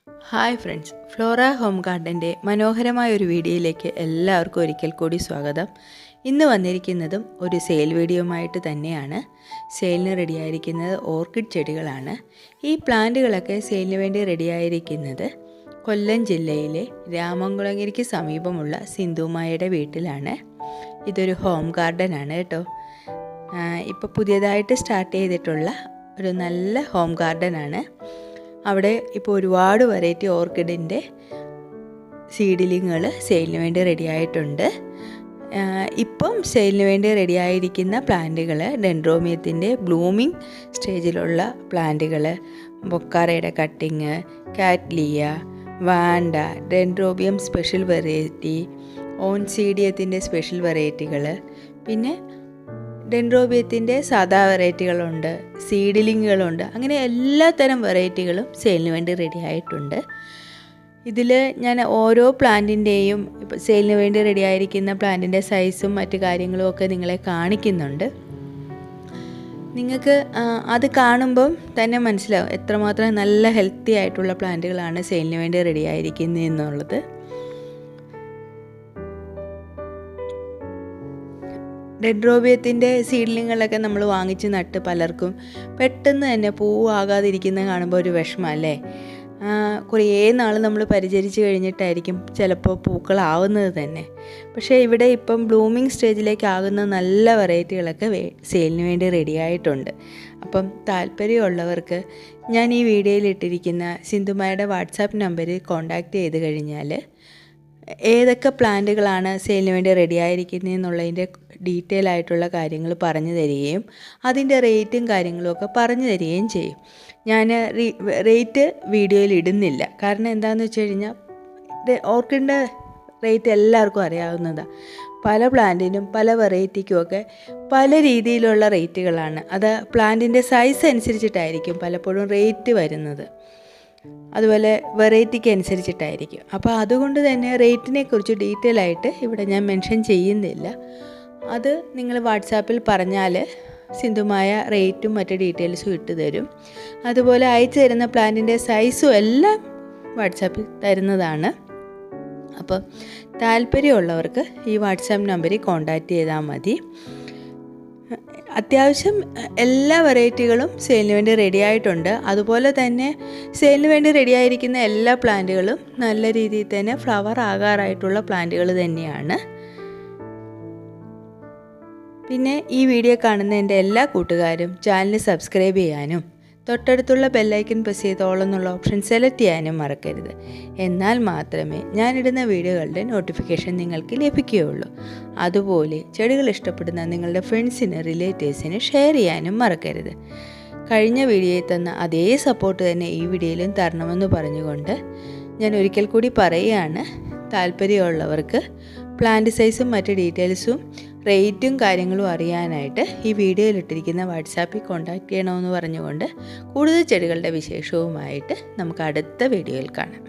Hi friends, Flora home ഗാർഡൻ്റെ മനോഹരമായ ഒരു വീഡിയോയിലേക്ക് എല്ലാവർക്കും ഒരിക്കൽ കൂടി സ്വാഗതം. ഇന്ന് വന്നിരിക്കുന്നതും ഒരു സെയിൽ വീഡിയോയുമായിട്ട് തന്നെയാണ്. സെയിലിന് റെഡിയായിരിക്കുന്നത് ഓർക്കിഡ് ചെടികളാണ്. ഈ പ്ലാന്റുകളൊക്കെ സെയിലിന് വേണ്ടി റെഡിയായിരിക്കുന്നത് കൊല്ലം ജില്ലയിലെ രാമംകുളങ്ങരയ്ക്ക് സമീപമുള്ള സിന്ധുമായയുടെ വീട്ടിലാണ്. ഇതൊരു ഹോം ഗാർഡനാണ് കേട്ടോ. ഇപ്പോൾ പുതിയതായിട്ട് സ്റ്റാർട്ട് ചെയ്തിട്ടുള്ള ഒരു നല്ല ഹോം ഗാർഡനാണ്. അവിടെ ഇപ്പോൾ ഒരുപാട് വെറൈറ്റി ഓർക്കിഡിൻ്റെ സീഡിലിങ്ങുകൾ സെയിലിന് വേണ്ടി റെഡിയായിട്ടുണ്ട്. ഇപ്പം സെയിലിന് വേണ്ടി റെഡിയായിരിക്കുന്ന പ്ലാന്റുകൾ ഡെൻഡ്രോമിയത്തിൻ്റെ ബ്ലൂമിങ് സ്റ്റേജിലുള്ള പ്ലാന്റുകൾ, ബൊക്കാറയുടെ cutting, Cattleya, Vanda, Dendrobium special variety, ഓൺസീഡിയത്തിൻ്റെ സ്പെഷ്യൽ വെറൈറ്റികൾ, പിന്നെ ഡെൻഡ്രോബിയത്തിൻ്റെ സാധാ വെറൈറ്റികളുണ്ട്, സീഡിലിങ്ങുകളുണ്ട്. അങ്ങനെ എല്ലാ തരം വെറൈറ്റികളും സെയിലിന് വേണ്ടി റെഡി ആയിട്ടുണ്ട്. ഇതിൽ ഞാൻ ഓരോ പ്ലാന്റിൻ്റെയും ഇപ്പോൾ സെയിലിന് വേണ്ടി റെഡി ആയിരിക്കുന്ന പ്ലാന്റിൻ്റെ സൈസും മറ്റു കാര്യങ്ങളും ഒക്കെ നിങ്ങളെ കാണിക്കുന്നുണ്ട്. നിങ്ങൾക്ക് അത് കാണുമ്പം തന്നെ മനസ്സിലാവും എത്രമാത്രം നല്ല ഹെൽത്തി ആയിട്ടുള്ള പ്ലാന്റുകളാണ് സെയിലിന് വേണ്ടി റെഡി ആയിരിക്കുന്നത് എന്നുള്ളത്. ഡെൻഡ്രോബിയത്തിൻ്റെ സീഡ്ലിങ്ങുകളൊക്കെ നമ്മൾ വാങ്ങിച്ച് നട്ട് പലർക്കും പെട്ടെന്ന് തന്നെ പൂവാകാതിരിക്കുന്നത് കാണുമ്പോൾ ഒരു വിഷമല്ലേ. കുറേ നാൾ നമ്മൾ പരിചരിച്ച് കഴിഞ്ഞിട്ടായിരിക്കും ചിലപ്പോൾ പൂക്കളാവുന്നത് തന്നെ. പക്ഷേ ഇവിടെ ഇപ്പം ബ്ലൂമിങ് സ്റ്റേജിലേക്ക് ആകുന്ന നല്ല വെറൈറ്റികളൊക്കെ സെയിലിന് വേണ്ടി റെഡിയായിട്ടുണ്ട്. അപ്പം താല്പര്യമുള്ളവർക്ക് ഞാൻ ഈ വീഡിയോയിൽ ഇട്ടിരിക്കുന്ന സിന്ധുമായുടെ വാട്സാപ്പ് നമ്പറിൽ കോൺടാക്റ്റ് ചെയ്ത് കഴിഞ്ഞാൽ ഏതൊക്കെ പ്ലാന്റുകളാണ് സെയിലിന് വേണ്ടി റെഡി ആയിരിക്കുന്നത് എന്നുള്ളതിൻ്റെ ഡീറ്റെയിൽ ആയിട്ടുള്ള കാര്യങ്ങൾ പറഞ്ഞു തരികയും അതിൻ്റെ റേറ്റും കാര്യങ്ങളുമൊക്കെ പറഞ്ഞു തരികയും ചെയ്യും. ഞാൻ റേറ്റ് വീഡിയോയിൽ ഇടുന്നില്ല. കാരണം എന്താണെന്ന് വെച്ച് കഴിഞ്ഞാൽ ഓർക്കിഡിൻ്റെ റേറ്റ് എല്ലാവർക്കും അറിയാവുന്നതാണ്. പല പ്ലാന്റിനും പല വെറൈറ്റിക്കുമൊക്കെ പല രീതിയിലുള്ള റേറ്റുകളാണ്. അത് പ്ലാന്റിൻ്റെ സൈസ് അനുസരിച്ചിട്ടായിരിക്കും പലപ്പോഴും റേറ്റ് വരുന്നത്. അതുപോലെ വെറൈറ്റിക്ക് അനുസരിച്ചിട്ടായിരിക്കും. അപ്പോൾ അതുകൊണ്ട് തന്നെ റേറ്റിനെ കുറിച്ച് ഡീറ്റെയിൽ ആയിട്ട് ഇവിടെ ഞാൻ മെൻഷൻ ചെയ്യുന്നില്ല. അത് നിങ്ങൾ വാട്സാപ്പിൽ പറഞ്ഞാൽ സിന്ധുമായ റേറ്റും മറ്റ് ഡീറ്റെയിൽസും ഇട്ട് തരും. അതുപോലെ അയച്ചു തരുന്ന പ്ലാന്റിൻ്റെ സൈസും എല്ലാം വാട്സാപ്പിൽ തരുന്നതാണ്. അപ്പോൾ താല്പര്യമുള്ളവർക്ക് ഈ വാട്സാപ്പ് നമ്പറിൽ കോൺടാക്റ്റ് ചെയ്താൽ മതി. അത്യാവശ്യം എല്ലാ വെറൈറ്റികളും സെയിലിന് വേണ്ടി റെഡി ആയിട്ടുണ്ട്. അതുപോലെ തന്നെ സെയിലിന് വേണ്ടി റെഡി ആയിരിക്കുന്ന എല്ലാ പ്ലാന്റുകളും നല്ല രീതിയിൽ തന്നെ ഫ്ലവർ ആകാറായിട്ടുള്ള പ്ലാന്റുകൾ തന്നെയാണ്. പിന്നെ ഈ വീഡിയോ കാണുന്ന എൻ്റെ എല്ലാ കൂട്ടുകാരും ചാനൽ സബ്സ്ക്രൈബ് ചെയ്യാനും തൊട്ടടുത്തുള്ള ബെല്ലൈക്കൻ പ്രസ് ചെയ്ത് ഓൾ എന്നുള്ള ഓപ്ഷൻ സെലക്ട് ചെയ്യാനും മറക്കരുത്. എന്നാൽ മാത്രമേ ഞാനിടുന്ന വീഡിയോകളുടെ നോട്ടിഫിക്കേഷൻ നിങ്ങൾക്ക് ലഭിക്കുകയുള്ളൂ. അതുപോലെ ചെടികൾ ഇഷ്ടപ്പെടുന്ന നിങ്ങളുടെ ഫ്രണ്ട്സിന് റിലേറ്റീവ്സിന് ഷെയർ ചെയ്യാനും മറക്കരുത്. കഴിഞ്ഞ വീഡിയോയിൽ തന്ന അതേ സപ്പോർട്ട് തന്നെ ഈ വീഡിയോയിലും തരണമെന്ന് പറഞ്ഞുകൊണ്ട് ഞാൻ ഒരിക്കൽ കൂടി പറയുകയാണ്. താല്പര്യമുള്ളവർക്ക് പ്ലാന്റ് സൈസും മറ്റ് ഡീറ്റെയിൽസും റേറ്റും കാര്യങ്ങളും അറിയാനായിട്ട് ഈ വീഡിയോയിലിട്ടിരിക്കുന്ന വാട്സാപ്പിൽ കോൺടാക്റ്റ് ചെയ്യണമെന്ന് പറഞ്ഞുകൊണ്ട് കൂടുതൽ ചെടികളുടെ വിശേഷവുമായിട്ട് നമുക്ക് അടുത്ത വീഡിയോയിൽ കാണാം.